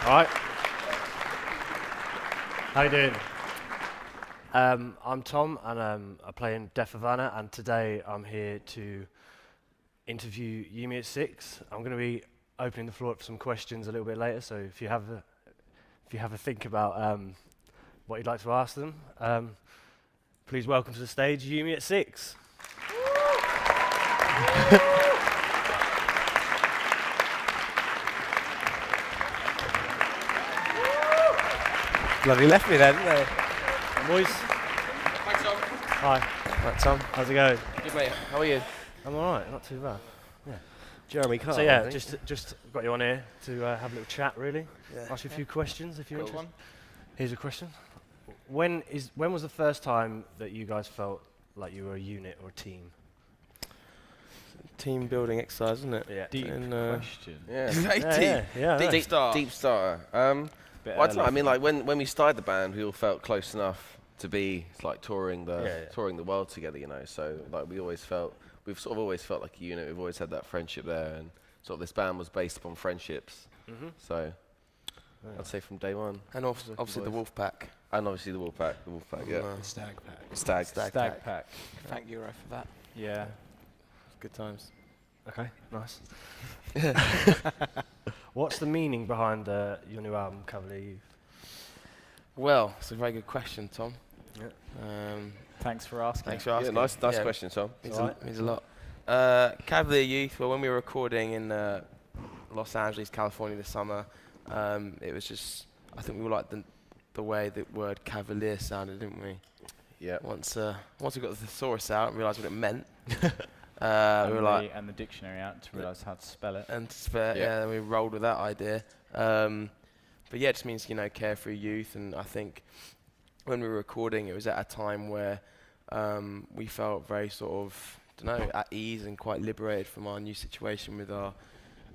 Right. How you doing? I'm Tom, and I play in theyve, and today I'm here to interview Yumi at 6. I'm going to be opening the floor up for some questions a little bit later, so if you have a think about what you'd like to ask them, please welcome to the stage Yumi at 6. Bloody left me there, didn't they? Boys. Hi, Tom. Hi. Right, Tom. How's it going? Good, mate. How are you? I'm alright, not too bad. Yeah. Jeremy Carr. So yeah, I think. just got you on here to have a little chat, really. Yeah. Ask you a few questions if you're Got interested. one? Here's a question: When was the first time that you guys felt like you were a unit or a team? Team building exercise, isn't it? Yeah. Deep And, question. Yeah. Very Yeah, yeah. Deep start. Deep starter. Well, I don't know. I mean, like when we started the band, we all felt close enough to be like touring the world together, you know. So like we've sort of always felt like a unit. We've always had that friendship there, and sort of this band was based upon friendships. Mm-hmm. So I'd say from day one. And obviously the Wolf Pack. And obviously the Wolfpack, yeah. Stag pack. Stag. Pack. Thank Euro for that. Yeah. Good times. Okay, nice. What's the meaning behind your new album, Cavalier Youth? Well, it's a very good question, Tom. Yeah. Thanks for asking. Thanks for Yeah, asking. nice question, Tom. Means a lot. Cavalier Youth, well, when we were recording in Los Angeles, California this summer, it was just, I think we were like the way the word Cavalier sounded, didn't we? Yeah. Once we got the thesaurus out and realised what it meant, And we were like, and the dictionary out to realise how to spell it. and then we rolled with that idea. But yeah, it just means, you know, carefree youth. And I think when we were recording, it was at a time where we felt very sort of, at ease and quite liberated from our new situation with our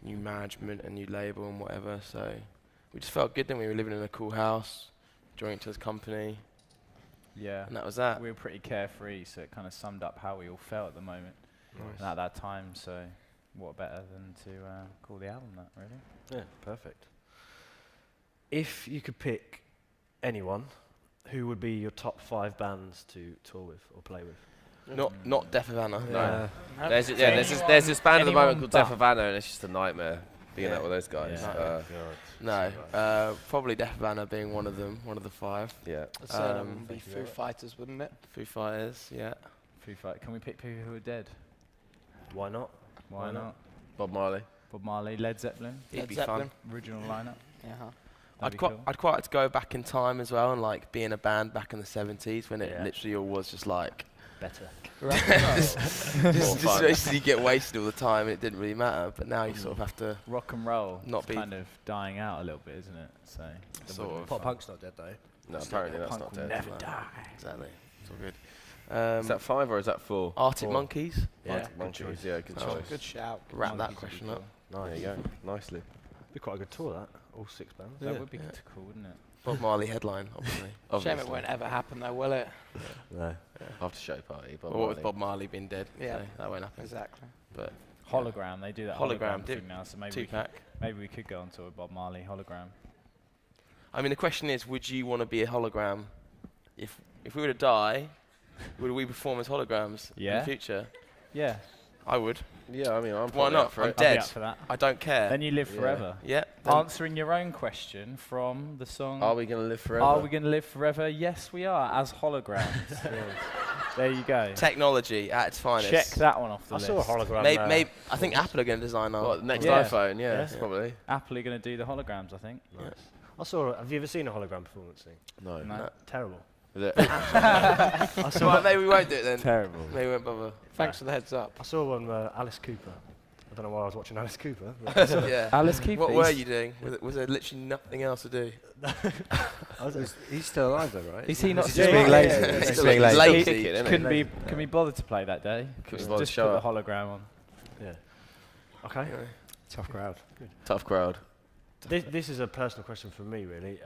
new management and new label and whatever. So we just felt good. Then we were living in a cool house, enjoying each other's company, Yeah. and that was that. We were pretty carefree, so it kind of summed up how we all felt at the moment and at that time. So what better than to call the album that, really? Yeah, perfect. If you could pick anyone, who would be your top 5 bands to tour with or play with? Not theyve. Yeah. There's this band at the moment anyone called but- theyve, and it's just a nightmare being Yeah. out with those guys. Yeah. No, probably theyve being one of them, one of the 5. Yeah. I'd say that would be thank you Foo very much. Fighters, wouldn't it? Foo Fighters, yeah. Foo Fighters. Can we pick people who are dead? Why not? Why not? Bob Marley. Bob Marley, Led Zeppelin, It'd Led be Zeppelin. original lineup. Yeah. That'd I'd be quite, cool. I'd quite like to go back in time as well and like be in a band back in the 70s when it Yeah. literally all was just like Better. just basically get wasted all the time and it didn't really matter. But now you sort of have to Rock and roll Not is be- kind of dying out a little bit, isn't it? So sort of Pop punk's not dead though. No, apparently that's punk not will dead. never No. die. exactly. It's all good. Is that 5 or is that 4? Arctic 4. Monkeys. Yeah, Arctic Monkeys, yeah, good Oh, choice. Good shout. Wrap that Monkeys would question be up. cool. There you go, nicely. Be quite a good tour, that. All 6 bands. That Yeah. would be Yeah. cool, wouldn't it? Bob Marley headline, obviously. Shame Obviously. it won't ever happen though, will it? No. After show party, Bob Or what with Marley. Bob Marley being dead? Yeah. So that won't happen. Exactly. But Hologram, they do that Hologram, hologram do- thing now, so maybe we, could, 2-pack. maybe we could go on tour with Bob Marley hologram. I mean, the question is, would you want to be a hologram? If we were to die, would we perform as holograms in Yeah. the future? Yeah, I would. Yeah, I mean, I'm Why probably not? up for I'm it. I'd be dead. up for that. I don't care. Then you live Yeah. forever. Yeah. then- Answering your own question from the song Are we going to live forever? Are we going to live forever? Yes, we are, as holograms. There you go. Technology at its finest. Check that one off the I list. saw a hologram. Maybe I think Apple are going to design our. What, next Yeah. iPhone? Yeah, Yeah. probably. Apple are going to do the holograms, I think. Nice. I saw. Have you ever seen a hologram performance thing? No. No. Terrible. Is it? I saw. Well, maybe we won't do it then. Terrible. Maybe we won't bother. Thanks for the heads up. I saw one where Alice Cooper. I don't know why I was watching Alice Cooper. But Yeah. Alice Cooper. What were you doing? Was there literally nothing else to do? He's still alive though, right? Is he not He's still just being alive? lazy. Yeah, He's yeah. just being Lazy. lazy. Late ticket, isn't Couldn't it? be. Can be bothered to play that day? Couldn't be bothered Just to show put up. the hologram on. yeah. Okay. Anyway. Tough crowd. Tough crowd. This is a personal question for me, really.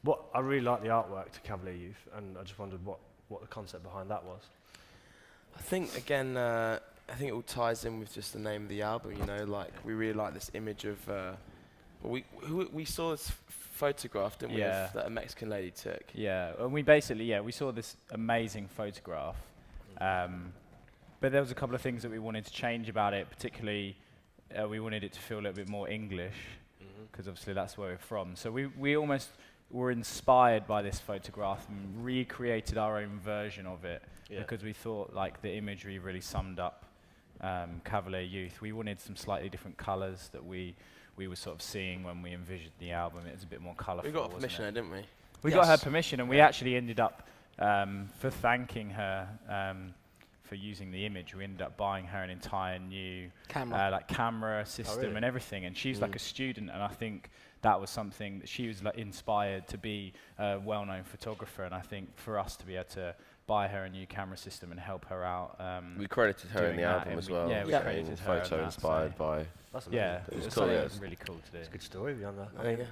What I really like the artwork to Cavalier Youth, and I just wondered what the concept behind that was. I think again, I think it all ties in with just the name of the album. You know, like we really like this image of We saw this photograph, didn't we, Yeah. that a Mexican lady took? Yeah, and we basically, we saw this amazing photograph, but there was a couple of things that we wanted to change about it. Particularly, we wanted it to feel a little bit more English, because obviously that's where we're from. So we almost were inspired by this photograph and recreated our own version of it, because we thought like the imagery really summed up Cavalier Youth. We wanted some slightly different colours that we were sort of seeing when we envisioned the album. It was a bit more colourful. We got permission there, didn't we? We got her permission, and we actually ended up, for thanking her for using the image, we ended up buying her an entire new camera system and everything. And she's like a student, and I think that was something that she was like inspired to be a well-known photographer. And I think for us to be able to buy her a new camera system and help her out, we credited her in the album as well. Yeah, we credited her. Photo inspired by. That's amazing. Yeah, it was cool. cool. It was really cool to do. It's a good story beyond that.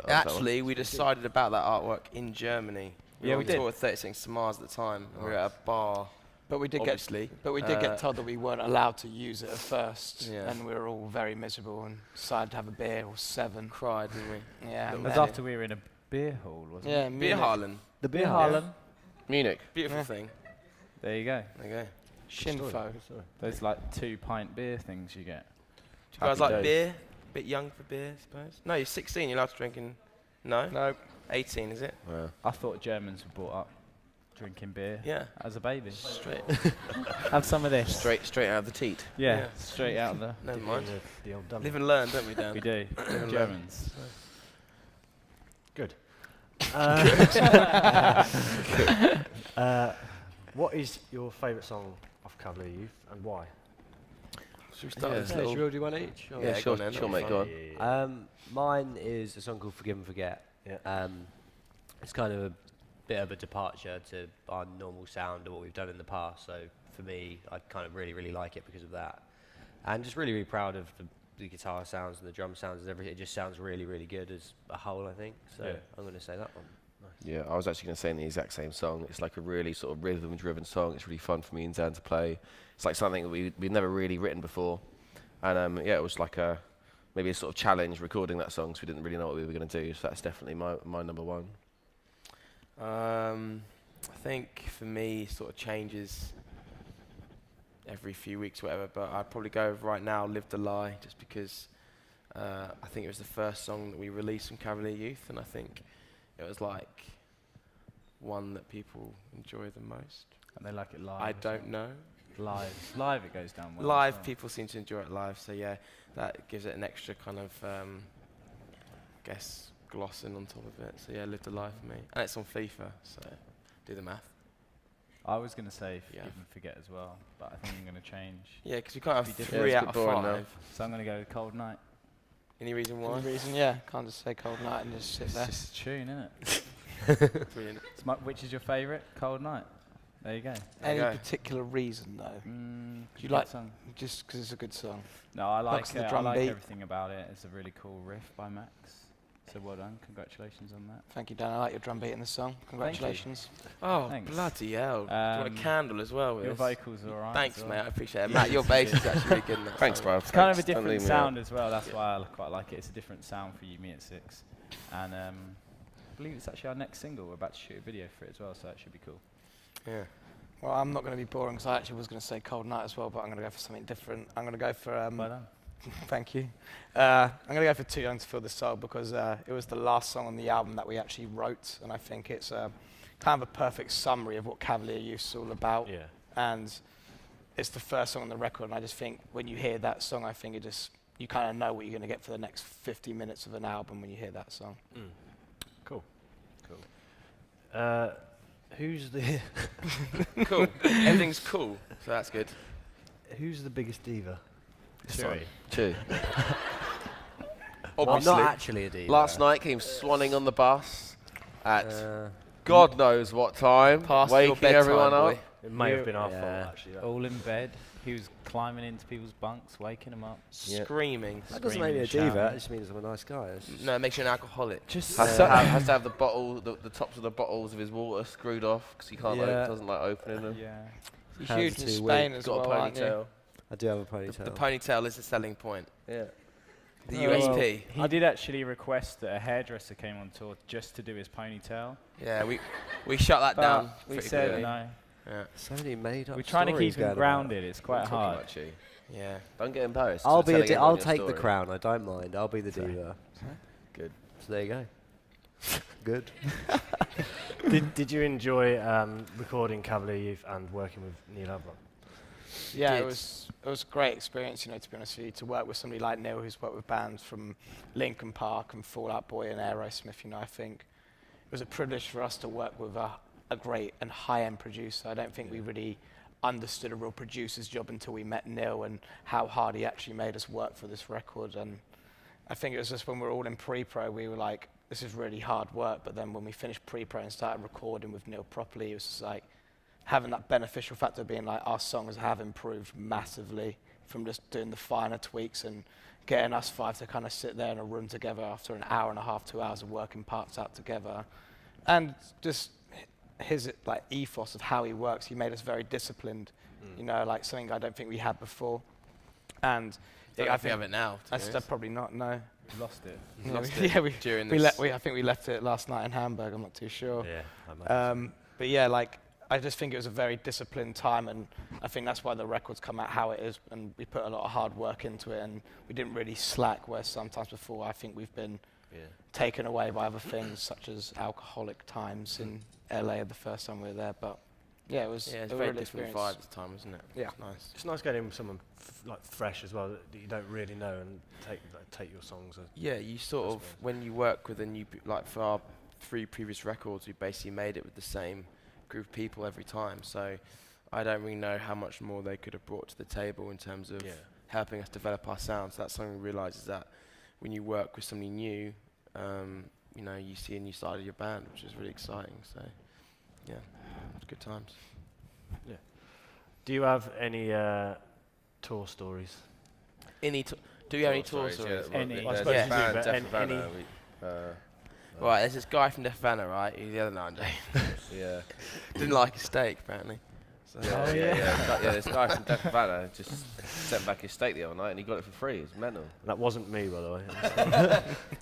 Actually, we decided about that artwork in Germany. We were on tour with 36 to Mars at the time. We were at a bar. But we did get told that we weren't allowed to use it at first, and we were all very miserable and decided to have a beer or 7. Cried, didn't we? Yeah. It was after we were in a beer hall, wasn't it? Yeah, Beer Harlan. The beer Harlan. Munich. Beautiful thing. There you go. There you go. Shinfo. Those like 2-pint beer things you get. Do you guys like beer? Bit young for beer, I suppose. No, you're 16. You're allowed to drink in. No. No. 18, is it? Yeah. I thought Germans were brought up drinking beer. Yeah. As a baby. Straight. Have some of this. Straight out of the teat. Yeah. Straight out of the. Never mind. The old dummy. Live and learn, don't we, Dan? We do. Germans. Good. What is your favourite song of Cavalier Youth and why? Should we start with this Should little... we all do one each? Or- Yeah, sure, mate, go on. Mine is a song called Forgive and Forget. Yeah. It's kind of a bit of a departure to our normal sound or what we've done in the past. So for me, I kind of really like it because of that. And just really proud of the guitar sounds and the drum sounds and everything. It just sounds really good as a whole, I think. So I'm going to say that one. Yeah, I was actually going to say the exact same song. It's like a really sort of rhythm-driven song. It's really fun for me and Dan to play. It's like something that we'd never really written before. And it was like maybe a sort of challenge recording that song, so we didn't really know what we were going to do. So that's definitely my number one. I think for me, sort of changes every few weeks, whatever. But I'd probably go with right now, "Live the Lie," just because I think it was the first song that we released from Cavalier Youth, and I think it was like one that people enjoy the most. And they like it live. I don't know. Live it goes down well. Live, people seem to enjoy it live, so yeah, that gives it an extra kind of, guess, glossing on top of it. So yeah, "Live the Lie" for me. And it's on FIFA, so do the math. I was going to say Forgive and Forget as well, but I think I'm going to change. Yeah, because you can't have Be 3 out of 5. So I'm going to go Cold Night. Any reason why? Any reason? Yeah. Can't just say Cold Night and just sit there. It's just a tune, isn't it? Brilliant. Which is your favourite? Cold Night. There you go. Any There you go. particular reason though? Do you like- song? Just because it's a good song. No, I like the it. I drum like beat. everything about it. It's a really cool riff by Max. So well done. Congratulations on that. Thank you, Dan. I like your drum beat in the song. Congratulations. Oh, Thanks. bloody hell. Do you want a candle as well with Your this? vocals are alright. Thanks, as well. mate. I appreciate it. Matt, your bass is actually really good in that Thanks, song. bro. It's kind of a Don't leave different me sound out. as well. That's why I quite like it. It's a different sound for You Me at 6. And I believe it's actually our next single. We're about to shoot a video for it as well, so that should be cool. Yeah. Well, I'm not going to be boring because I actually was going to say Cold Night as well, but I'm going to go for something different. I'm going to go for... Well done. Thank you. I'm going to go for Too Young to Feel the Soul because it was the last song on the album that we actually wrote, and I think it's kind of a perfect summary of what Cavalier Youth's all about. Yeah. And it's the first song on the record, and I just think when you hear that song, I think you kind of know what you're going to get for the next 50 minutes of an album when you hear that song. Cool. Who's the Cool. Everything's cool, so that's good. Who's the biggest diva? Chew. I'm Obviously. not actually a diva. Last night came swanning on the bus at God knows what time, Past your waking bedtime, everyone boy. up. It may have been our fault, Yeah. actually. that. All in bed. He was climbing into people's bunks, waking them up. Yeah. Screaming. That doesn't make me a Screaming, diva. shouting. That just means I'm a nice guy. It's just- No, it makes you an alcoholic. Just Has to have the bottle, the tops of the bottles of his water screwed off because he can't Yeah. doesn't like opening them. yeah. You're Hands huge in too Spain weak. as Got well, a aren't you? ponytail. I do have a ponytail. The ponytail is the selling point. Yeah. The USP. He did actually request that a hairdresser came on tour just to do his ponytail. Yeah, we shut that down. We said quickly. no. Yeah. So many made up. We're trying to keep him grounded. It's quite hard. Yeah. Don't get embarrassed. I'll I'll take the crown. I don't mind. I'll be the diva. Good. So there you go. Good. Did you enjoy recording Cavalier Youth and working with Neil Abraham? Yeah, it was a great experience, you know, to be honest with you, to work with somebody like Neil, who's worked with bands from Linkin Park and Fall Out Boy and Aerosmith. You know, I think it was a privilege for us to work with a great and high-end producer. I don't think we really understood a real producer's job until we met Neil and how hard he actually made us work for this record. And I think it was just when we were all in pre-pro, we were like, this is really hard work. But then when we finished pre-pro and started recording with Neil properly, it was just like having that beneficial factor of being like, our songs have improved massively from just doing the finer tweaks and getting us five to kind of sit there in a room together after an hour and a half, 2 hours of working parts out together. And just his like ethos of how he works, he made us very disciplined, you know, like something I don't think we had before. And I think we have it now. Probably not, no. We lost it. I think we left it last night in Hamburg, I'm not too sure. Yeah. But yeah, like, I just think it was a very disciplined time, and I think that's why the record's come out how it is, and we put a lot of hard work into it, and we didn't really slack, where sometimes before I think we've been taken away by other things, such as alcoholic times in LA the first time we were there. But yeah, it was a very very different vibe at the time, wasn't it? Yeah. Nice. It's nice getting someone like fresh as well that you don't really know and take your songs. Yeah, you sort of, when you work with a new, like for our 3 previous records, we basically made it with the same group of people every time. So I don't really know how much more they could have brought to the table in terms of helping us develop our sound. So that's something we realise, is that when you work with somebody new, you know, you see a new side of your band, which is really exciting. So yeah, it's good times. Yeah. Do you have any tour stories? Do you have any tour stories? Any. I suppose you do, band, but Deaf Havana, Right, there's this guy from Def Havana, right? He's the other night. yeah. Didn't like his steak, apparently. So Yeah, this guy from Deaf Havana just sent back his steak the other night and he got it for free. It's mental. That wasn't me, by the way.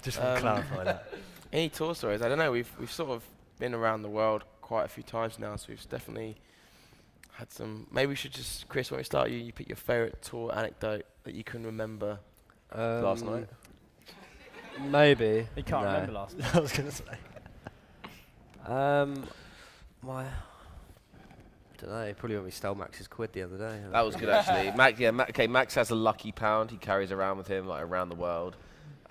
Just want to clarify that. Any tour stories? I don't know. We've sort of been around the world quite a few times now, so we've definitely had some. Maybe we should just, Chris, when we start, you pick your favourite tour anecdote that you can remember last night. Maybe. He can't remember last night. I was going to say. I don't know. Probably when we stole Max's quid the other day. That was good actually. Max has a lucky pound he carries around with him like around the world,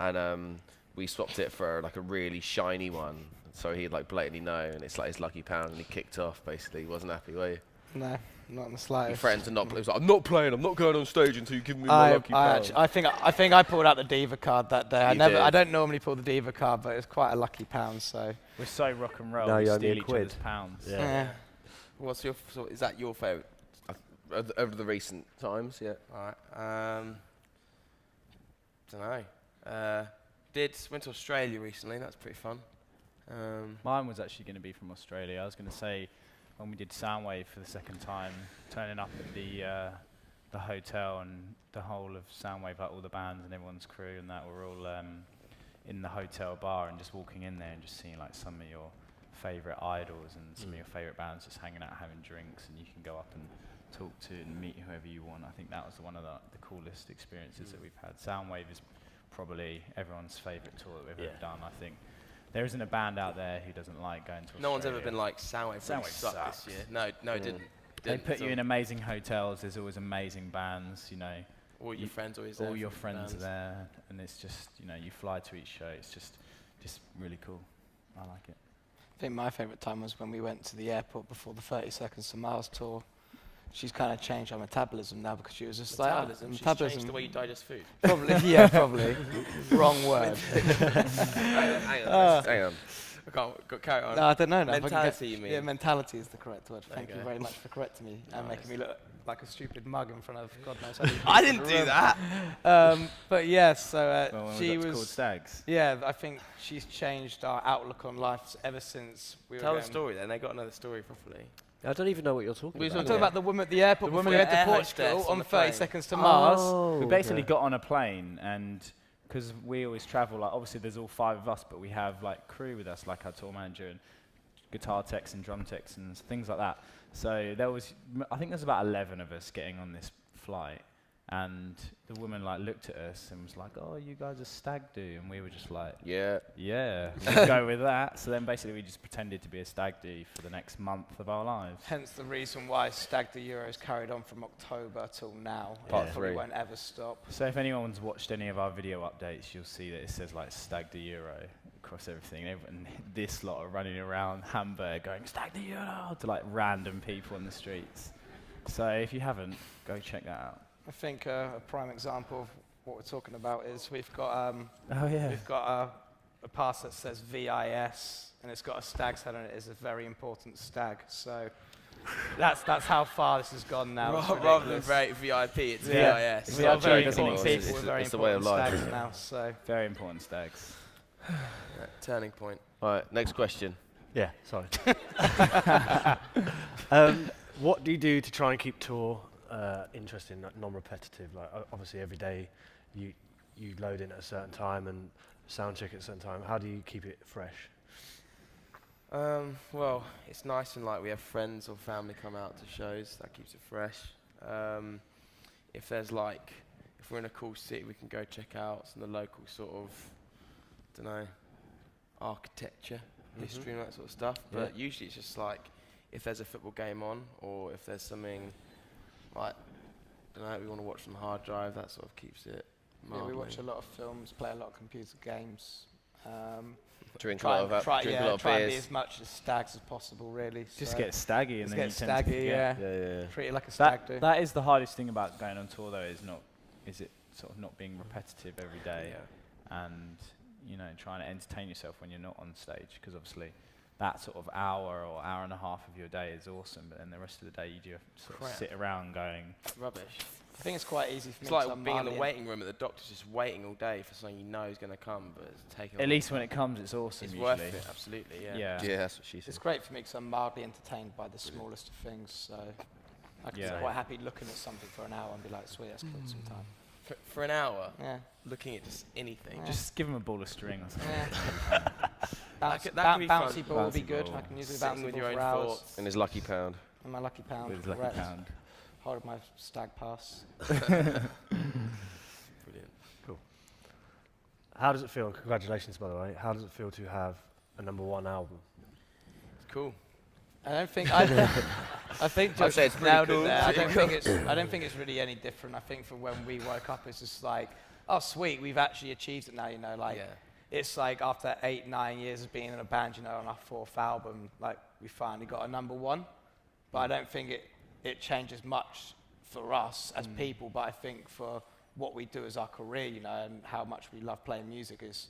and we swapped it for like a really shiny one. So he'd like blatantly know, and it's like his lucky pound, and he kicked off basically. He wasn't happy, were you? No, not in the He slightest. threatened to not play. He was like, I'm not playing. I'm not going on stage until you give me my lucky pound. I think I pulled out the diva card that day. You did. I don't normally pull the diva card, but it's quite a lucky pound. So We're so rock and roll. No, we you owe steal me a each quid. other's pounds. Yeah. What's your? So is that your favourite? Over the recent times, yeah. All right. Don't know. Went to Australia recently. That's pretty fun. Mine was actually going to be from Australia. I was going to say when we did Soundwave for the second time, turning up at the hotel and the whole of Soundwave, like all the bands and everyone's crew and that, were all in the hotel bar, and just walking in there and just seeing like some of your favourite idols and some of your favourite bands just hanging out having drinks, and you can go up and talk to and meet whoever you want. I think that was one of the coolest experiences that we've had. Soundwave is probably everyone's favourite tour that we've ever done. I think there isn't a band out there who doesn't like going to Australia. No one's ever been like Soundwave Soundwave sucked this year. No, it didn't. They put you in amazing hotels. There's always amazing bands, you know. All your friends always there. All your friends are there, and it's just, you know, you fly to each show. It's just really cool. I like it. I think my favourite time was when we went to the airport before the 30 Seconds to Mars tour. She's kind of changed her metabolism now, because she was just metabolism. She's changed the way you digest food. Probably, yeah, probably. Wrong word. Hang on. I can't carry on. No, I don't know. Mentality, you mean? Yeah, mentality is the correct word. Thank Okay. you very much for correcting me and making me look like a stupid mug in front of God knows how many people I in didn't the do room. that. But yeah, so Well, when she we got to was called Stags. Yeah, I think she's changed our outlook on life ever since we were Tell the going. story then. They got another story properly. I don't even know what you're talking I'm about. talking about the woman at the airport. The before woman we went air to hostess Portugal on on the 30 plane. Seconds to Mars. Oh, We basically okay. got on a plane and because we always travel, like obviously there's all 5 of us, but we have like crew with us, like our tour manager and guitar techs and drum techs and things like that. So there was, I think there's about 11 of us getting on this flight, and the woman like looked at us and was like, "Oh, you guys are stag do," and we were just like, "Yeah, we'll go with that." So then basically we just pretended to be a stag do for the next month of our lives. Hence the reason why Stag do Euros carried on from October till now. Part It 3. probably won't ever stop. So if anyone's watched any of our video updates, you'll see that it says like Stag do Euro across everything. And this lot are running around Hamburg going Stag do Euro to like random people in the streets. So if you haven't, go check that out. I think a prime example of what we're talking about is we've got We've got a pass that says VIS, and it's got a stag's head on it. It's a very important stag. So that's how far this has gone now. Rather than very VIP, it's VIS. We are very doesn't important exist. people with very It's the way of important life. stags now. So Very important stags. Turning point. All right, next question. Yeah, sorry. What do you do to try and keep tour interesting, non-repetitive? Like obviously every day you load in at a certain time and sound check at a certain time. How do you keep it fresh? Well, it's nice when like we have friends or family come out to shows. That keeps it fresh. If we're in a cool city, we can go check out some of the local sort of, architecture, history and that sort of stuff. But usually it's just like if there's a football game on, or if there's something like, we want to watch on the hard drive, that sort of keeps it yeah, we watch a lot of films, play a lot of computer games. Drink a lot of try and be beers. as much as stags as possible, really. Just so get staggy and just then get you tend to staggy, forget. yeah. Treat it like a stag do. That is the hardest thing about going on tour, though, is it sort of not being repetitive every day, and trying to entertain yourself when you're not on stage, because obviously that sort of hour or hour and a half of your day is awesome, but then the rest of the day you just sort of sit around going rubbish. I think it's quite easy for me. It's like being in the waiting room at the doctor's, just waiting all day for something you know is going to come, but it's taking. At least when it comes, it's awesome. It's usually. worth it, absolutely. Yeah. Yeah, that's what she said. It's great for me because I'm mildly entertained by the smallest of things, so I can be quite happy looking at something for an hour and be like, sweet, let's put some time. For an hour, Yeah. looking at just anything. Yeah. Just give them a ball of string or something. Bouncy can be fun. bouncy ball would be Bouncy good. ball. I can use the Sitting bouncy with ball your for own hours. thoughts. And his lucky pound. And my lucky pound. With his lucky correct. pound. Holding my stag pass. Brilliant. Cool. How does it feel? And congratulations, by the way. How does it feel to have a #1 album? It's cool. I don't think I think I'd say it's Josh pretty nailed cool. it there. I don't think it's really any different. I think from when we woke up, it's just like, oh sweet, we've actually achieved it now. It's like after 8-9 years of being in a band, on our 4th album, like we finally got a #1. But I don't think it changes much for us as people. But I think for what we do as our career, and how much we love playing music, it's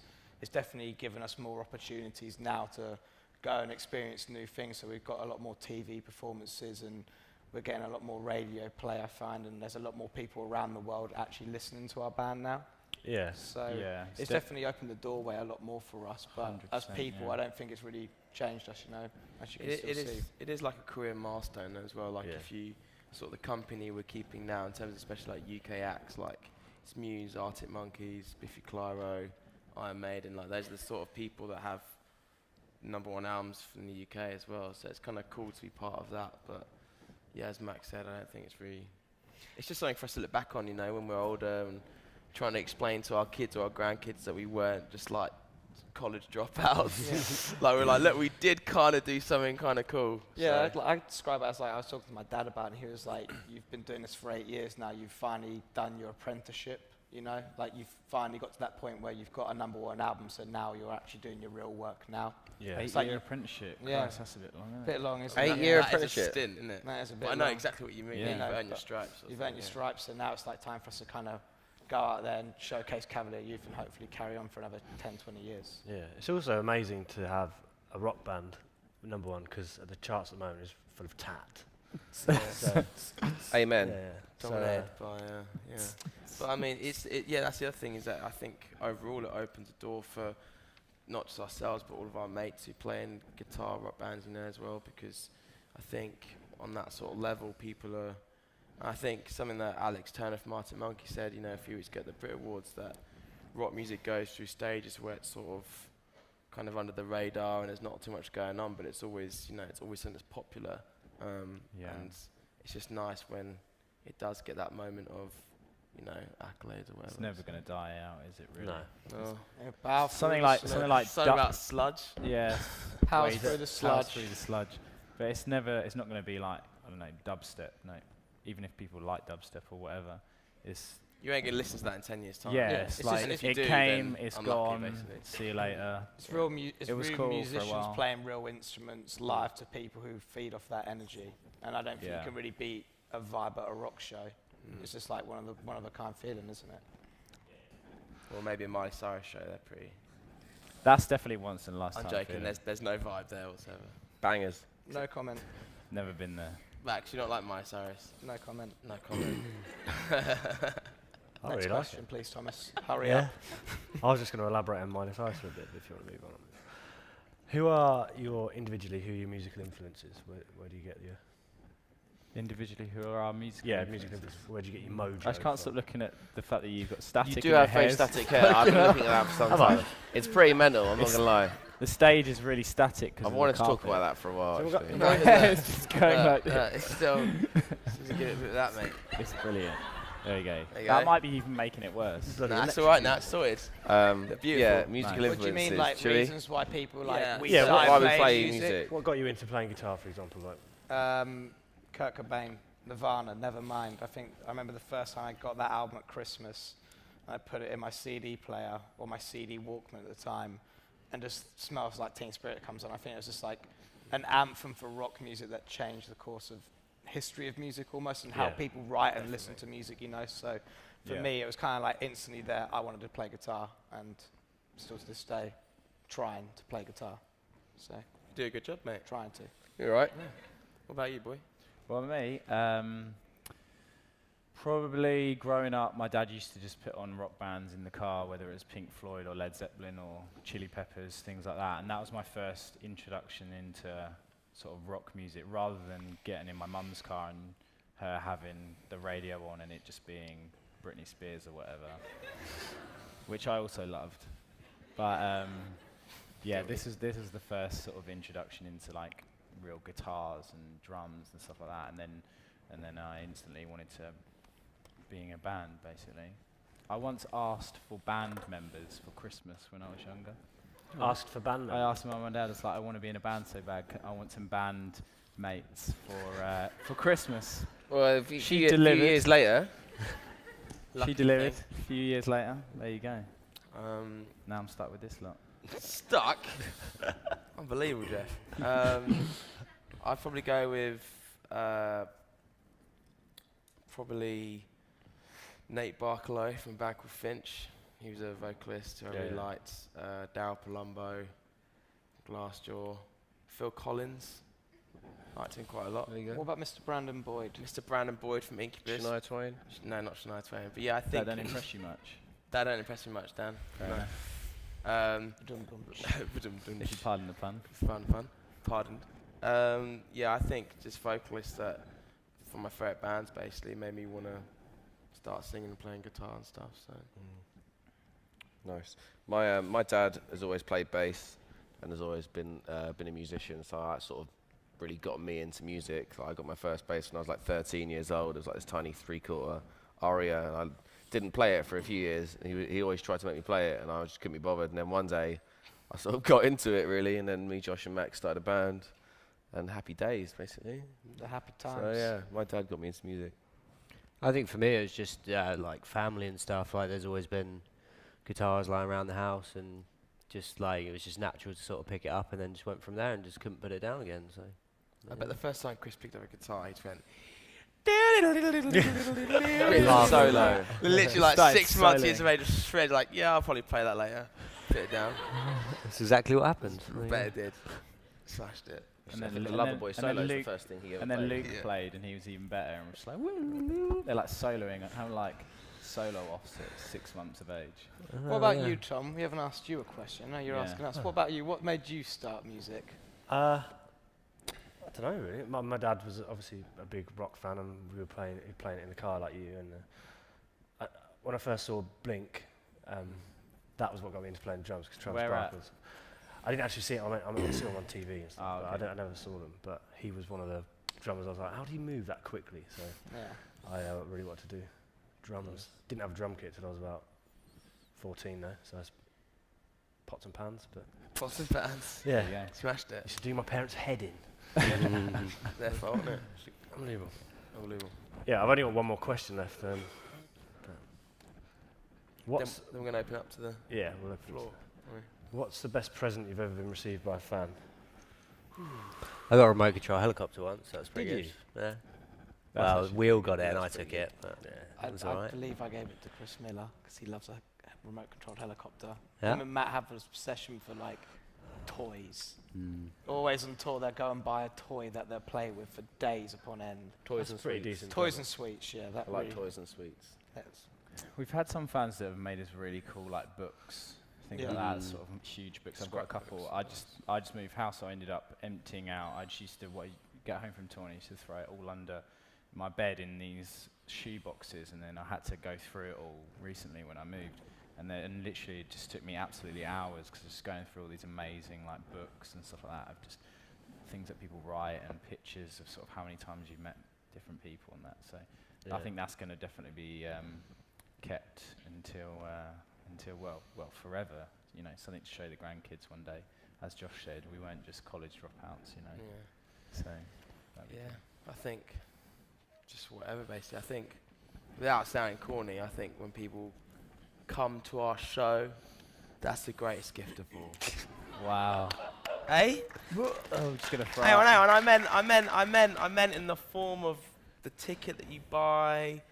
definitely given us more opportunities now to go and experience new things. So we've got a lot more TV performances, and we're getting a lot more radio play, I find, and there's a lot more people around the world actually listening to our band now. Yeah. So it's definitely opened the doorway a lot more for us. But as 100%, people, I don't think it's really changed us, as you can still see. It is like a career milestone as well. Like if you sort of the company we're keeping now in terms of especially like UK acts, like it's Muse, Arctic Monkeys, Biffy Clyro, Iron Maiden, like those are the sort of people that have #1 albums from the UK as well. So it's kind of cool to be part of that. But yeah, as Max said, I don't think it's just something for us to look back on, when we're older, and trying to explain to our kids or our grandkids that we weren't just like college dropouts. Like we're like, look, we did kind of do something kind of cool. Yeah, I describe it as like I was talking to my dad about it, and he was like, you've been doing this for 8 years now, you've finally done your apprenticeship, like you've finally got to that point where you've got a #1 album, so now you're actually doing your real work now. Yeah. 8-year apprenticeship. Yeah. Christ, that's a bit long, isn't A it? bit long, isn't it? 8-year That is a apprenticeship. stint, isn't it? That is a bit But I know long. exactly what you mean. Yeah. You've earned your stripes. You've earned your stripes, so now it's like time for us to kind of go out there and showcase Cavalier Youth and hopefully carry on for another 10-20 years. Yeah. It's also amazing to have a rock band #1 because the charts at the moment is full of tat. So, Amen. yeah. Dominated by, But I mean, that's the other thing is that I think overall it opens a door for not just ourselves but all of our mates who play in guitar rock bands as well, because I think on that sort of level people are. I think something that Alex Turner from Arctic Monkey said, a few weeks ago at the Brit Awards, that rock music goes through stages where it's sort of kind of under the radar and there's not too much going on, but it's always, you know, it's always something that's popular. And it's just nice when it does get that moment of, you know, accolades or whatever. It's never going to die out, is it really? No. Something like something about sludge. Yeah. Powers through the sludge. Through the sludge. But it's not going to be like, I don't know, dubstep. No, even if people like dubstep or whatever, you ain't gonna listen to that in 10 years' time. Yeah, it's like if it came, it's gone. See you later. It's real. It was cool musicians playing real instruments live to people who feed off that energy, and I don't think you can really beat a vibe at a rock show. It's just like one of the kind feeling, isn't it? Or maybe a Miley Cyrus show. They're pretty. That's definitely once in a lifetime. I'm joking. There's no vibe there whatsoever. Bangers. No comment. Never been there. Max, you don't like Miley Cyrus? No comment. No comment. I really like it. Please, Thomas. Hurry up. I was just going to elaborate on Miley Cyrus for a bit if you want to move on. Who are your musical influences? Where do you get your... Individually, who are our musical musical influences? Where do you get your mojo I just can't stop looking at the fact that you've got static. You do have very static hair. I've been looking at that for some time. It's pretty mental, I'm not going to lie. The stage is really static. I've wanted to talk about that for a while, actually. It's just going like it's still... Give it a bit of that, mate. It's brilliant. There you go. That might be even making it worse. That's all right now. It's sorted. Yeah, musical influences. What do you mean, like reasons why people like? Why we play music. What got you into playing guitar, for example? Kurt Cobain, Nirvana, Nevermind. I remember the first time I got that album at Christmas. I put it in my CD player or my CD Walkman at the time, and just Smells Like Teen Spirit comes on. I think it was just like an anthem for rock music that changed the course of history of music almost, and how people write and listen to music, you know. So for me, it was kind of like instantly there. I wanted to play guitar, and still to this day, trying to play guitar. So you do a good job, mate. Trying to. You're right. Yeah. What about you, boy? Well, me, probably growing up, my dad used to just put on rock bands in the car, whether it was Pink Floyd or Led Zeppelin or Chili Peppers, things like that. And that was my first introduction into sort of rock music, rather than getting in my mum's car and her having the radio on and it just being Britney Spears or whatever, which I also loved. But this is the first sort of introduction into like real guitars and drums and stuff like that, and then I instantly wanted to be in a band. Basically, I once asked for band members for Christmas when I was younger. Asked for band members? I asked my mum and dad, it's like, I want to be in a band so bad, I want some band mates for Christmas. Well, she delivered. A few years later. She delivered. A few years later, there you go. Now I'm stuck with this lot. Stuck? Unbelievable, Jeff. I'd probably go with probably Nate Barclay from Back with Finch. He was a vocalist who I really liked. Daryl Palumbo, Glassjaw, Phil Collins. Liked him quite a lot. What about Mr. Brandon Boyd? Mr. Brandon Boyd from Incubus. Shania Twain? No, not Shania Twain. But yeah, I think... That don't impress you much? That don't impress me much, Dan. No. If you pardon the pun. Pardoned. Yeah, I think just vocalists that, from my favourite bands, basically, made me want to start singing and playing guitar and stuff. So. Nice. My dad has always played bass and has always been a musician, so that sort of really got me into music. I got my first bass when I was like 13 years old. It was like this tiny 3/4 aria, and I didn't play it for a few years. He always tried to make me play it, and I just couldn't be bothered. And then one day, I sort of got into it really, and then me, Josh, and Max started a band, and happy days basically. The happy times. So yeah, my dad got me into music. I think for me it was just like family and stuff. Like there's always been guitars lying around the house, and just like it was just natural to sort of pick it up, and then just went from there and just couldn't put it down again. So I bet the first time Chris picked up a guitar, he just went solo. Literally like 6 months years of age, just shred like, yeah, I'll probably play that later. Put it down. That's exactly what happened. I bet it did. Smashed it. And then the Loverboy solo is the first thing he ever played. And then Luke played, and he was even better. And we're just like, woo. They're like soloing, having like solo offs at 6 months of age. What about you, Tom? We haven't asked you a question. No, you're asking us. What about you? What made you start music? I don't know really. My dad was obviously a big rock fan, and we were playing it in the car like you. And when I first saw Blink, that was what got me into playing drums, because Travis Where Barker at? was. I didn't actually see it. I see him on TV and stuff. Oh, But okay. I never saw them. But he was one of the drummers. I was like, how do you move that quickly? So Yeah. I really wanted to do drums. Didn't have a drum kit till I was about 14 though, so that's pots and pans. But Pots and pans. yeah, Yeah. Smashed it. used to do my parents' head in. Their fault, isn't it? Unbelievable. Unbelievable. Yeah, I've only got one more question left. What's Then we're going to open up to the we'll floor. What's the best present you've ever been received by a fan? I got a remote control helicopter once. That was pretty Did good. Yeah. That's Well, actually we all got it, and I that's took pretty it. But I it was alright. believe I gave it to Chris Miller because he loves a remote-controlled helicopter. Yeah? Him and Matt have this obsession for like toys. Mm. Always on tour, they'll go and buy a toy that they'll play with for days upon end. Toys That's and pretty sweets. decent. Toys and sweets, yeah. That I like really, toys and sweets. that's- We've had some fans that have made us really cool, like books, things like that, sort of huge books. I've got a couple. I just moved house, so I ended up emptying out. I just used to get home from tour and I used to throw it all under my bed in these shoe boxes, and then I had to go through it all recently when I moved. And literally it just took me absolutely hours because I was just going through all these amazing like books and stuff like that of just things that people write and pictures of sort of how many times you've met different people and that. So I think that's going to definitely be kept until forever. You know, something to show the grandkids one day. As Josh said, we weren't just college dropouts. You know, so I think just whatever, basically. I think, without sounding corny, I think when people come to our show, that's the greatest gift of all. wow. Hey? I'm just gonna throw. Hang on. I meant in the form of the ticket that you buy,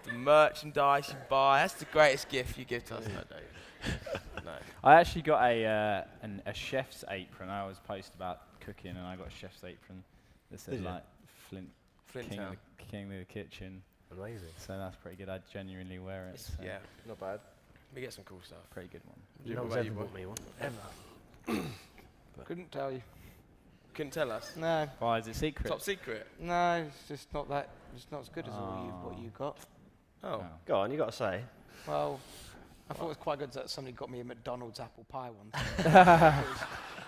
the merchandise you buy. That's the greatest gift you give to us. No, don't. No. I actually got a chef's apron. I always post about cooking, and I got a chef's apron that said Did you? like Flint King Town. of the kitchen. Amazing. So that's pretty good. I genuinely wear it. So Yeah, Not bad. we get some cool stuff. pretty good one. No one's ever bought me one. Ever. Couldn't tell you. Couldn't tell us. No, Why is it secret? Top secret. no, it's just not that. It's not as good as what you got. Oh. Go on, you got to say. Well, I thought it was quite good that somebody got me a McDonald's apple pie once.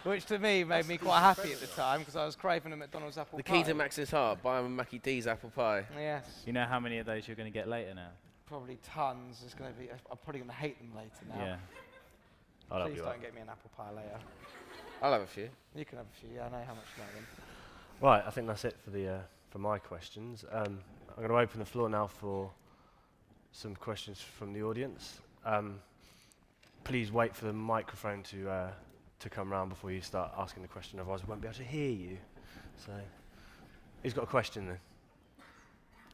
Which to me made me quite happy at the time because I was craving a McDonald's apple The pie. key to Max's heart, buy him a Mackie D's apple pie. Yes, You know how many of those you're going to get later now? probably tons. It's going to be. I'm probably going to hate them later now. Yeah. I'll help Please you don't out. get me an apple pie later. I'll have a few. You can have a few. Yeah, I know how much you like them. Right, I think that's it for my questions. I'm going to open the floor now for some questions from the audience. Please wait for the microphone to come round before you start asking the question, otherwise we won't be able to hear you. So, who's got a question then?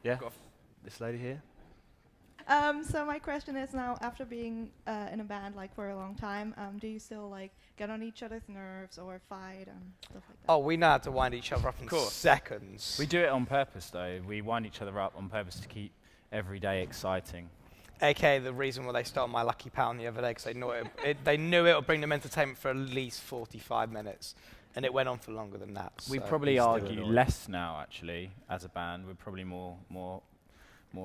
Yeah? This lady here? So my question is now, after being in a band like for a long time, do you still like get on each other's nerves or fight and stuff like that? Oh, we know how to wind each other up in course. seconds. We do it on purpose, though. We wind each other up on purpose to keep every day exciting. AKA the reason why they stole my lucky pound the other day because they knew it would bring them entertainment for at least 45 minutes, and it went on for longer than that. We so. probably still argue annoying. less now, actually, as a band. We're probably more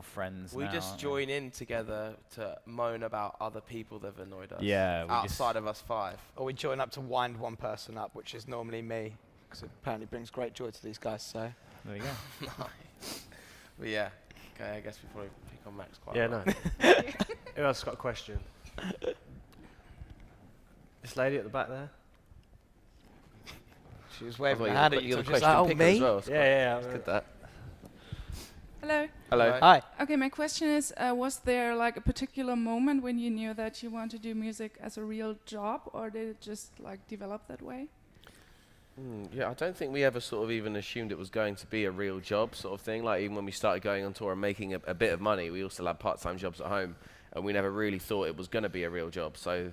friends We now. just aren't join in together to moan about other people that have annoyed us. Yeah, we Outside of us five. Or we join up to wind one person up, which is normally me, because it apparently brings great joy to these guys. So There you go. Nice. But yeah, okay, I guess we probably pick on Max quite Yeah, a lot. no. Who else got a question? This lady at the back there? she was I waving thought her you hand were at the you. So question she's like, oh, picker me? as well. It's Yeah. good that. Hello. Hello. Hi. Okay, my question is, was there like a particular moment when you knew that you want to do music as a real job, or did it just like develop that way? Yeah, I don't think we ever sort of even assumed it was going to be a real job sort of thing. Like even when we started going on tour and making a bit of money, we also had part-time jobs at home, and we never really thought it was going to be a real job. So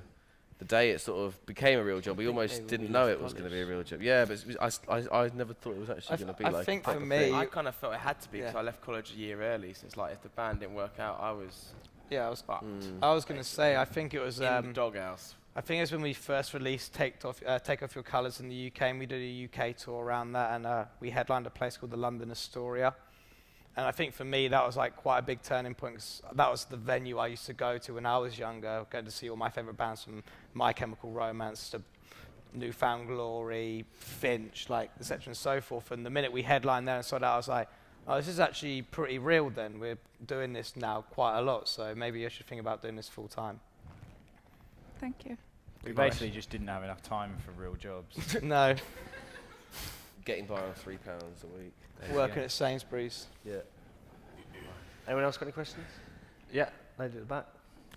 the day it sort of became a real job, we think almost they didn't really know left it was going to be a college. real job. Yeah, but I never thought it was actually going to be I like. think a proper for me- thing. I kind of felt it had to be because Yeah. I left college a year early. So it's like if the band didn't work out, I was Yeah, I was. fucked. I was going to say, I think it was. In the doghouse. I think it was when we first released Take Off Your Colours in the UK, and we did a UK tour around that, and we headlined a place called the London Astoria. And I think for me, that was like quite a big turning point, 'cause that was the venue I used to go to when I was younger, going to see all my favourite bands from My Chemical Romance to Newfound Glory, Finch, like, etc. and so forth. And the minute we headlined there and saw that, I was like, oh, this is actually pretty real then. We're doing this now quite a lot, so maybe I should think about doing this full time. Thank you. We basically just didn't have enough time for real jobs. No. Getting by on £3 a week. Working at Sainsbury's. Yeah. Anyone else got any questions? Yeah, lady at the back.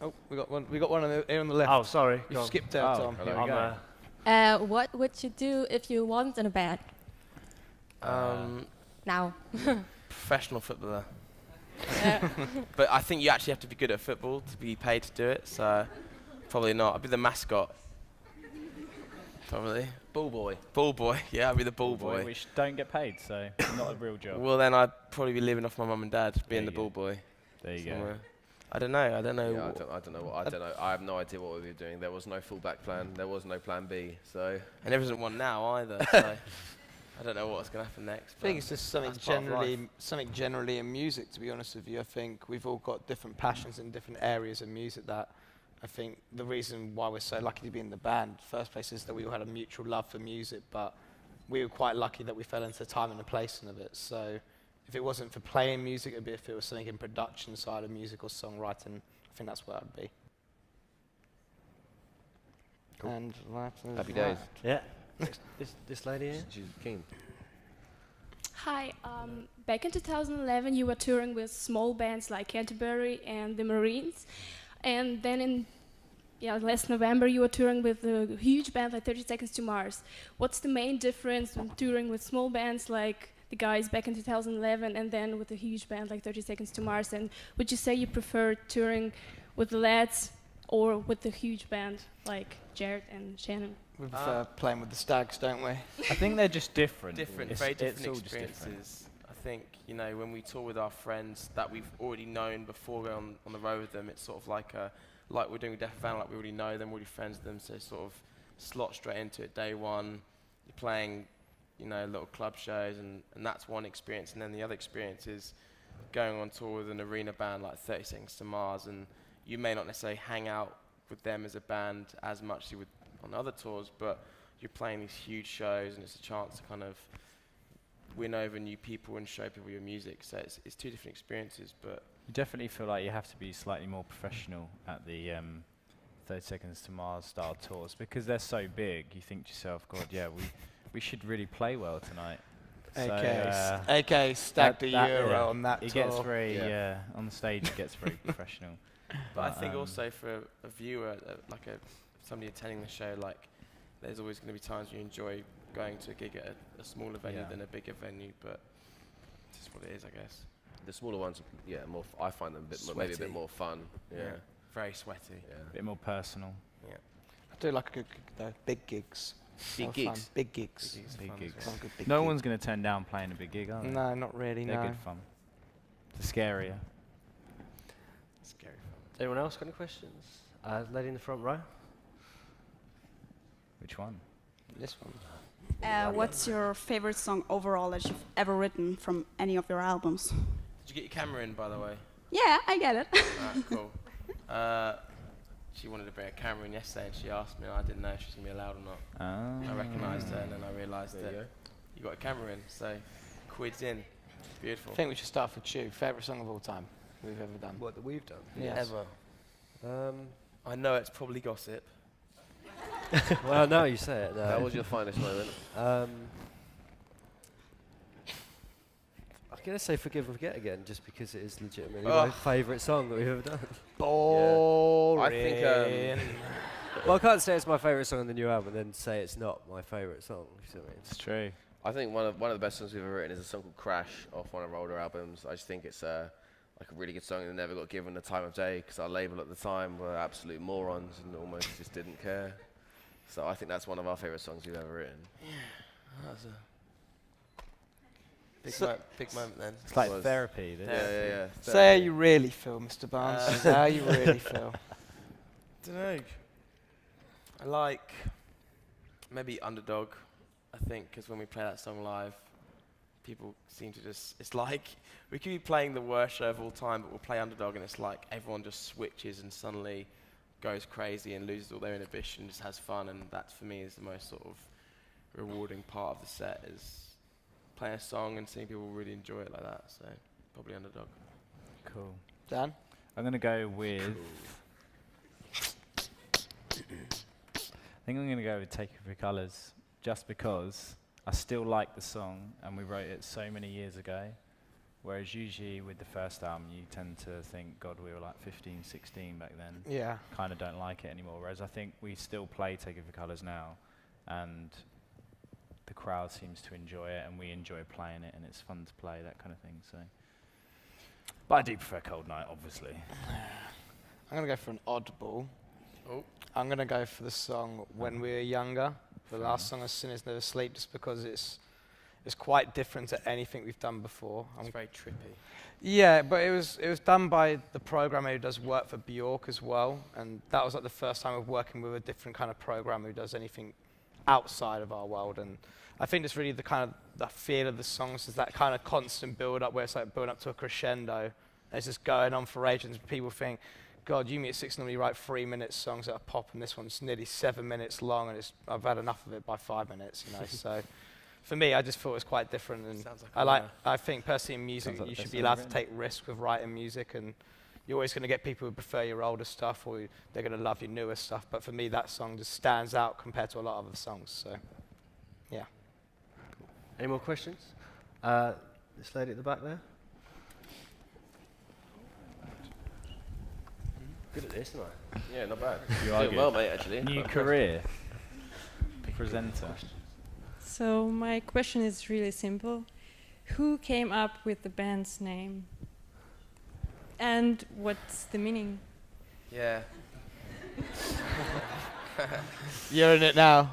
Oh, we got one here on the left. Oh, sorry. You skipped out, Tom. Here we Hello. go. What would you do if you weren't in a band? Now. Professional footballer. But I think you actually have to be good at football to be paid to do it, so probably not. I'd be the mascot. Probably. Ball boy. Ball boy, yeah, I'd be the ball boy. Which don't get paid, so not a real job. Well, then I'd probably be living off my mum and dad, being the you ball go. boy. There you somewhere. go. I don't know. Yeah, I don't know. I have no idea what we were doing. There was no fallback plan. There was no plan B. So. And there isn't one now either. So I don't know what's going to happen next. I think it's just something that's part of life. generally in music, to be honest with you. I think we've all got different passions in different areas of music that I think the reason why we're so lucky to be in the band, first place, is that we all had a mutual love for music, but we were quite lucky that we fell into the time and the placing of it. So if it wasn't for playing music, it'd be if it was something in production side of music or songwriting. I think that's where I'd be. Cool. And Happy days. Yeah. This lady here? She's keen. Hi. Back in 2011, you were touring with small bands like Canterbury and the Marines. And then in last November, you were touring with a huge band like 30 Seconds to Mars. What's the main difference when touring with small bands like the guys back in 2011 and then with a huge band like 30 Seconds to Mars? And would you say you prefer touring with the lads or with the huge band like Jared and Shannon? We prefer playing with the Stags, don't we? I think they're just different. Very different all just different. experiences. I think, you know, when we tour with our friends that we've already known before going on the road with them, it's sort of like we're doing with Def Van, like we already know them, already friends with them, so sort of slot straight into it day one. You're playing, you know, little club shows, and that's one experience. And then the other experience is going on tour with an arena band like 30 Seconds to Mars, and you may not necessarily hang out with them as a band as much as you would on other tours, but you're playing these huge shows, and it's a chance to kind of win over new people and show people your music. So it's two different experiences, but You definitely feel like you have to be slightly more professional at the 30 Seconds to Mars style tours because they're so big. You think to yourself, God, yeah, we should really play well tonight. AK Stag the Euro on that it tour. gets very, on the stage it gets very professional. But I think also for a viewer, somebody attending the show, like, there's always going to be times when you enjoy going to a gig at a smaller venue than a bigger venue, but it's just what it is, I guess. The smaller ones, more. I find them maybe a bit more fun. Yeah. Very sweaty. Yeah. A bit more personal. Yeah. I do like a good gig though. Big gigs. Big gigs. Big gigs. Big gigs. Some good big No gigs. one's going to turn down playing a big gig, are they? No, not really. They're no. good fun. It's scarier. Scary fun. Anyone else got any questions? Lady in the front row. Which one? This one. What's your favorite song overall that you've ever written from any of your albums? Did you get your camera in, by the way? Yeah, I get it. Alright, cool. She wanted to bring a camera in yesterday, and she asked me, and I didn't know if she was going to be allowed or not. I recognised her, and then I realised that you got a camera in, so quids in. Beautiful. I think we should start with you. Favorite song of all time we've ever done. What that we've done? Yes. Ever. I know it's probably Gossip. Well, no, you say it. No. That was your finest moment. I'm going to say Forgive and Forget again, just because it is legitimately my favourite song that we've ever done. Boring. I think. Well, I can't say it's my favourite song on the new album and then say it's not my favourite song. You see what I mean? It's true. I think one of the best songs we've ever written is a song called Crash off one of our older albums. I just think it's like a really good song that never got given the time of day because our label at the time were absolute morons and almost just didn't care. So I think that's one of our favourite songs we've ever written. Yeah, that was a big moment then. It's like therapy. Yeah. Say how you really feel, Mr. Barnes. Say how you really feel. Don't know. I like maybe Underdog, I think, because when we play that song live, people seem to just, it's like, we could be playing the worst show of all time, but we'll play Underdog and it's like everyone just switches and suddenly goes crazy and loses all their inhibition, just has fun, and that for me is the most sort of rewarding part of the set, is playing a song and seeing people really enjoy it like that, so probably Underdog. Cool. Dan? I'm going to go with... I think I'm going to go with Take Off Your Colours, just because I still like the song and we wrote it so many years ago, whereas usually with the first album you tend to think, God, we were like 15, 16 back then. Yeah. Kind of don't like it anymore, whereas I think we still play Take Off Your Colours now, and the crowd seems to enjoy it and we enjoy playing it and it's fun to play, that kind of thing. So, but I do prefer Cold Night, obviously. I'm going to go for an oddball. Oh. I'm going to go for the song When We Were Younger, the last song of Sinners Never Sleep, just because it's quite different to anything we've done before. It's very trippy. Yeah, but it was done by the programmer who does work for Bjork as well, and that was like the first time of working with a different kind of programmer who does anything outside of our world. And I think it's really the kind of the feel of the songs is that kind of constant build up where it's like building up to a crescendo, and it's just going on for ages. And people think, God, you at 6 normally write 3-minute songs that are pop, and this one's nearly 7 minutes long, and I've had enough of it by 5 minutes, you know. So for me, I just thought it was quite different, and I think personally in music you should be allowed to take risks with writing music, and you're always going to get people who prefer your older stuff, or they're going to love your newer stuff. But for me, that song just stands out compared to a lot of other songs. So, yeah. Any more questions? This lady at the back there. Good at this, aren't I? Yeah, not bad. You are doing well, mate, actually. New career. Presenter. So my question is really simple. Who came up with the band's name? And what's the meaning? Yeah. You're in it now.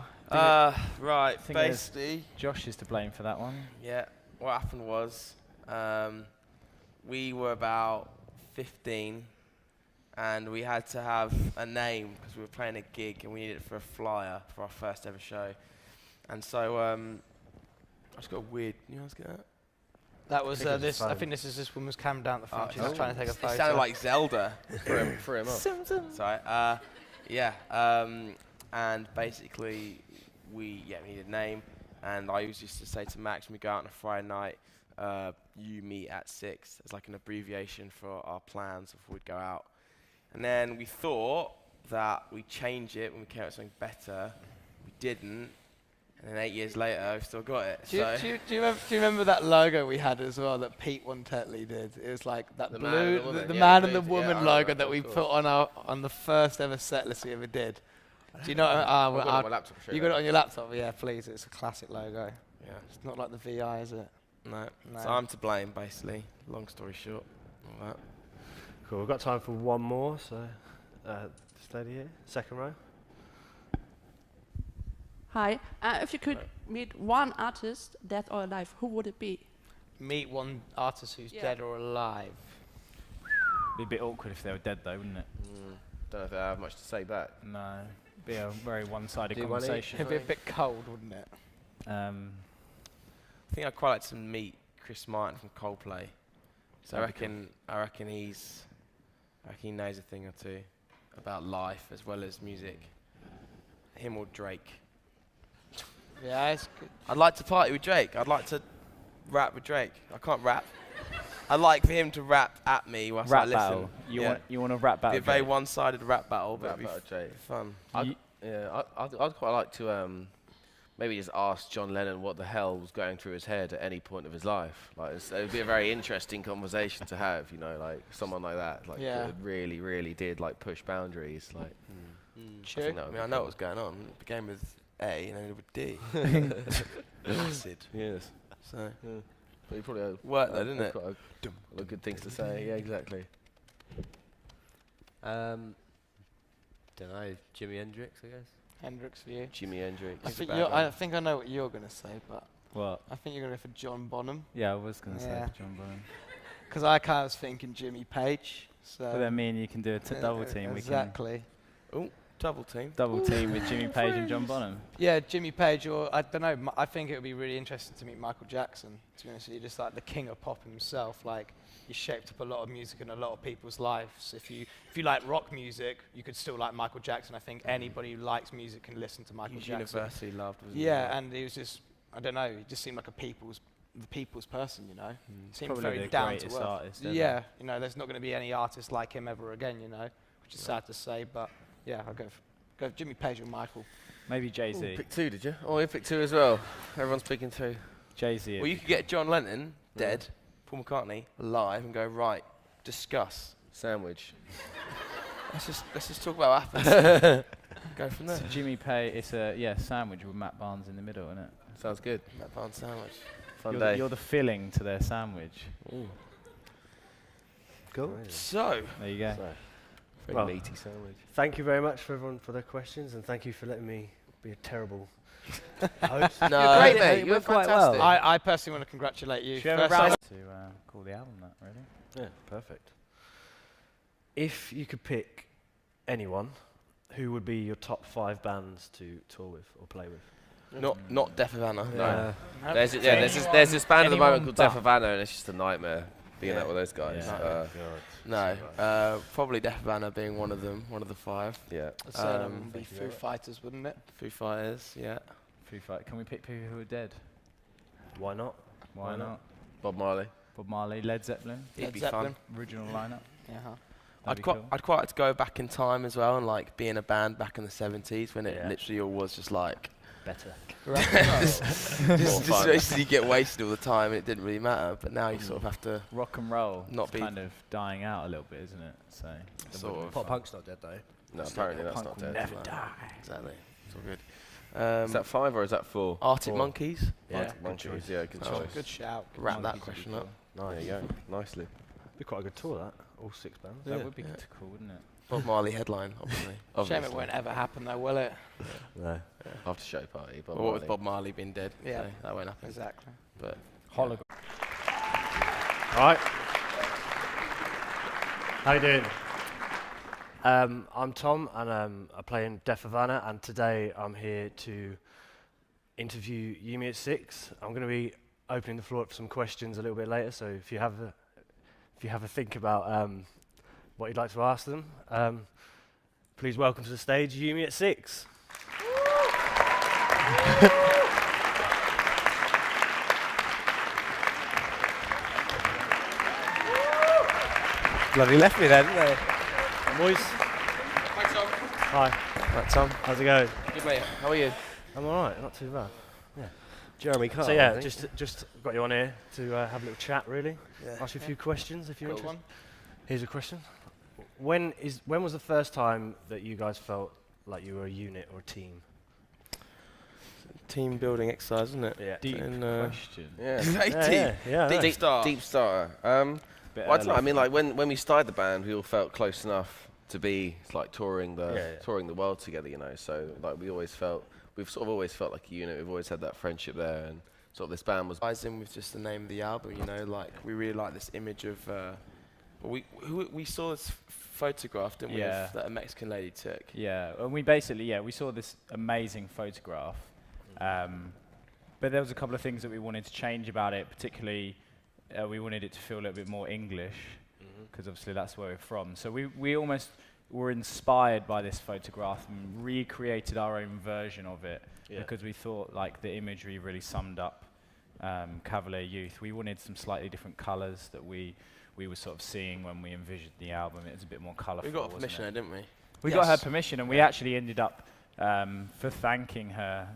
Right, basically. Josh is to blame for that one. Yeah, what happened was we were about 15 and we had to have a name because we were playing a gig and we needed it for a flyer for our first ever show. And so I just got weird. You know what I was getting at? That was this. I think this is this woman's cam down the front. She's just trying to take a photo. It sounded like Zelda. for him up. Sorry. Yeah. And basically, we needed a name. And I used to say to Max when we go out on a Friday night, you meet at 6. It's like an abbreviation for our plans before we'd go out. And then we thought that we'd change it when we came up with something better. We didn't. And then 8 years later, we've still got it. Do you remember that logo we had as well that Pete Wontetley did? It was like that the man and the woman logo that we put on the first ever set list we ever did. Do you know? I've got it on my laptop. You got it on your laptop? Yeah, please. It's a classic logo. Yeah. It's not like the VI, is it? No. So I'm to blame, basically. Long story short. All that. Cool. We've got time for one more. So, this lady here, second row. Hi. If you could meet one artist, dead or alive, who would it be? Meet one artist who's dead or alive. Be a bit awkward if they were dead, though, wouldn't it? Don't know if I have much to say back. No. Be a very one-sided conversation. It'd be a bit cold, wouldn't it? I think I'd quite like to meet Chris Martin from Coldplay. So I reckon he knows a thing or two about life as well as music. Him or Drake. Yeah, it's good. I'd like to party with Drake. I'd like to rap with Drake. I can't rap. I'd like for him to rap at me whilst I listen. Battle. You want a rap battle? Be a very one-sided rap battle, but Rap battle, Drake. fun. I'd quite like to maybe just ask John Lennon what the hell was going through his head at any point of his life. Like, it would be a very interesting conversation to have, you know, like someone like that, like that really, really did like push boundaries, like. I know what was going on. It began with A and ended with D. Acid. Yes. So. Yeah. But you probably worked though, didn't it? Got a lot of good things to say. Yeah, exactly. Don't know. Jimi Hendrix, I guess. Hendrix for you. Jimi Hendrix. I think I know what you're going to say, but what? I think you're going to go for John Bonham. Yeah, I was going to say John Bonham. Because I kind of was thinking Jimmy Page. So but then me and you can do a double team. Exactly. Oh, Double team. Double team with Jimmy Page and John Bonham. Yeah, Jimmy Page, or I don't know. I think it would be really interesting to meet Michael Jackson. To be honest with you, just like the king of pop himself. Like he shaped up a lot of music in a lot of people's lives. If you like rock music, you could still like Michael Jackson. I think anybody who likes music can listen to Michael Jackson. Universally loved, wasn't he? Yeah, and he was just, I don't know, he just seemed like the people's person, you know. Seemed Probably very the down greatest to earth. artist ever. Yeah, you know, there's not going to be any artist like him ever again, you know, which is sad to say, but yeah, I'll go for Jimmy Page or Michael. Maybe Jay-Z. Ooh, pick 2, did you? Oh, you picked 2 as well. Everyone's picking 2. Jay-Z. Well, you could get John Lennon, dead, Paul McCartney, alive, and go, right, discuss. Sandwich. Let's just talk about what happens. Go from there. So Jimmy Page, it's a sandwich with Matt Barnes in the middle, isn't it? Sounds good. Matt Barnes sandwich. Fun day. You're the filling to their sandwich. Ooh. Cool. So, there you go. Very meaty sandwich. Thank you very much for everyone for their questions, and thank you for letting me be a terrible host. No, you're great, mate. You were quite fantastic. well. I personally want to congratulate you. Should we have a round to call the album that, really? Yeah, perfect. If you could pick anyone, who would be your top 5 bands to tour with or play with? not Def Havana. No. There's this band at the moment called Def Havana, and it's just a nightmare being out with those guys. Probably Def Havana being one of them, one of the 5. Yeah. I'd say that would be Foo Fighters, wouldn't it? Foo Fighters, yeah. Foo Fighters. Can we pick people who are dead? Why not? Why not? Bob Marley. Bob Marley, Led Zeppelin. It'd be fun. Original lineup. Yeah. I'd quite like to go back in time as well and like be in a band back in the 70s when it literally all was just like better. just basically get wasted all the time and it didn't really matter. But now you sort of have to rock and roll. Not be kind of dying out a little bit, isn't it? So sort of. Pop punk's not dead though. No, apparently that's not dead. Never die. Exactly. It's all good. Is that 5 or is that 4? Arctic Monkeys. Yeah, Arctic Monkeys. Yeah, good choice. Good shout. Wrap that question up. There you go. Nicely. Be quite a good tour, that. All 6 bands. That would be cool, wouldn't it? Bob Marley headline, obviously. Shame it won't ever happen though, will it? No. After show party. Bob Or what Marley. with Bob Marley being dead? Yeah. So that won't happen. Exactly. But Hologram. All right. How you doing? I'm Tom, and I play in Def Havana, and today I'm here to interview Yumi at 6. I'm going to be opening the floor up for some questions a little bit later, so if you have a think about what you'd like to ask them, please welcome to the stage Yumi at 6. Bloody left me there, didn't they? Boys. Hi Tom. Hi. Right, Tom. How's it going? Good mate. How are you? I'm all right, not too bad. Jeremy Carr. So yeah, just got you on here to have a little chat, really. Yeah. Ask you a few questions if you're Cool interested. Here's a question: When was the first time that you guys felt like you were a unit or a team? Team building exercise, isn't it? Yeah. Deep question. Yeah. Deep starter. Deep starter. Well, I don't know. I mean, like when we started the band, we all felt close enough to be like touring the world together, you know. So like we've sort of always felt like a unit. We've always had that friendship there, and sort of this band was. Ties in with just the name of the album, you know. Like we really like this image of. We saw this photograph, didn't we? Yeah. That a Mexican lady took. Yeah, and we basically we saw this amazing photograph, but there was a couple of things that we wanted to change about it. Particularly, we wanted it to feel a little bit more English, because obviously that's where we're from. So we almost were inspired by this photograph and recreated our own version of it, because we thought like the imagery really summed up Cavalier Youth. We wanted some slightly different colours that we were sort of seeing when we envisioned the album. It was a bit more colourful. We got permission, didn't we? We got her permission, and we actually ended up, for thanking her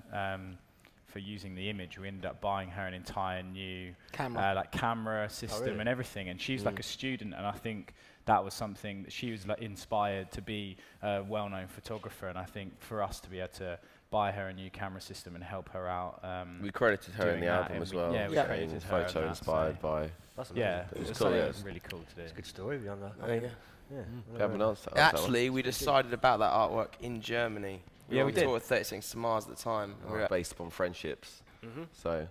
for using the image, we ended up buying her an entire new camera system and everything. And she's like a student, and I think that was something that she was like inspired to be a well-known photographer. And I think for us to be able to buy her a new camera system and help her out, we credited her in the album as well. Yeah, we credited her. Photo inspired by. That's amazing. Yeah, it was it's cool. really cool to do. It's a good story beyond that. Actually, we decided about that artwork in Germany. We we did. toured 36 to Mars at the time. Based upon friendships. So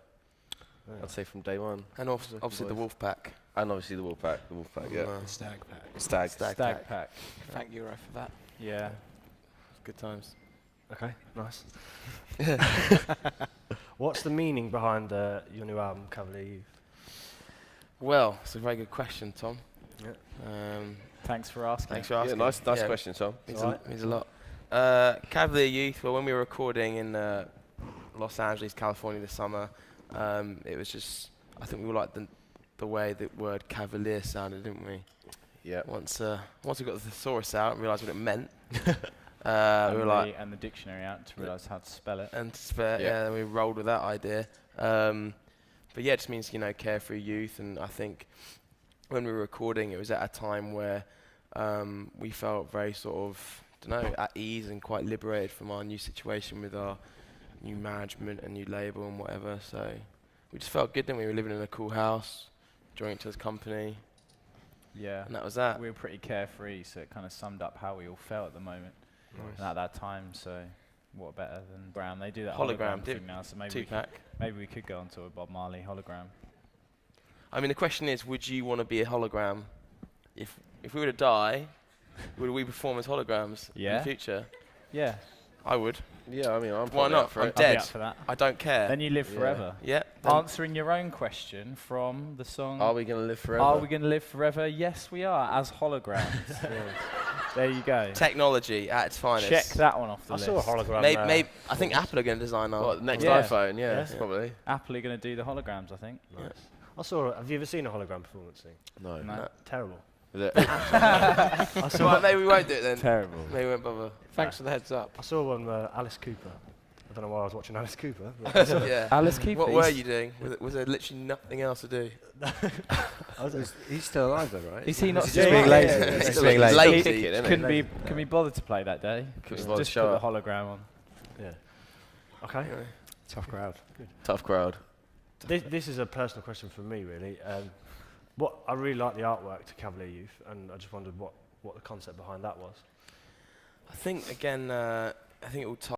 I'd say from day one. And obviously the Wolfpack. And obviously the Wolfpack. Yeah. Stag Pack. Stag Pack. Thank Euro for that. Yeah. good times. Okay, nice. What's the meaning behind your new album, Cavalier Youth? Well, it's a very good question, Tom. Yeah. Thanks for asking. Thanks for asking. Yeah, nice question, Tom. Means a lot. Cavalier Youth, well, when we were recording in Los Angeles, California this summer, it was just, I think we all liked the way the word Cavalier sounded, didn't we? Yeah. Once we got the thesaurus out and realised what it meant, and the dictionary out to realise how to spell it. And then we rolled with that idea. But yeah, it just means, carefree youth. And I think when we were recording, it was at a time where we felt very sort of, at ease and quite liberated from our new situation with our new management and new label and whatever. So we just felt good, didn't we? We were living in a cool house, enjoying each other's company. Yeah. And that was that. We were pretty carefree, so it kind of summed up how we all felt at the moment. Nice. And at that time, so what better than Brown? They do that hologram thing now, so maybe we could go onto a Bob Marley hologram. I mean, the question is, would you want to be a hologram? If we were to die, would we perform as holograms in the future? Yeah. I would. Yeah, I mean, why not? I'm dead. Up for that. I don't care. Then you live forever. Yeah. Answering your own question from the song. Are we going to live forever? Are we going to live forever? Yes, we are, as holograms. There you go. Technology at its finest. Check that one off the list. I saw a hologram. Maybe I think Apple are going to design our next iPhone. Yeah, probably. Apple are going to do the holograms, I think. Nice. Have you ever seen a hologram performance thing? No. Terrible. Is it? Maybe we won't do it then. Terrible. Maybe we won't bother. Thanks for the heads up. I saw one where Alice Cooper. I don't know why I was watching Alice Cooper. Yeah. Alice Cooper. What were you doing? Was there literally nothing else to do? He's still alive though, right? Is he not He's still being alive? lazy. He's being lazy. Couldn't be bothered to play that day. Just put the hologram on. Yeah. Okay. Tough crowd. Good. Tough crowd. This is a personal question for me, really. I really like the artwork to Cavalier Youth, and I just wondered what the concept behind that was. I think again, it will tie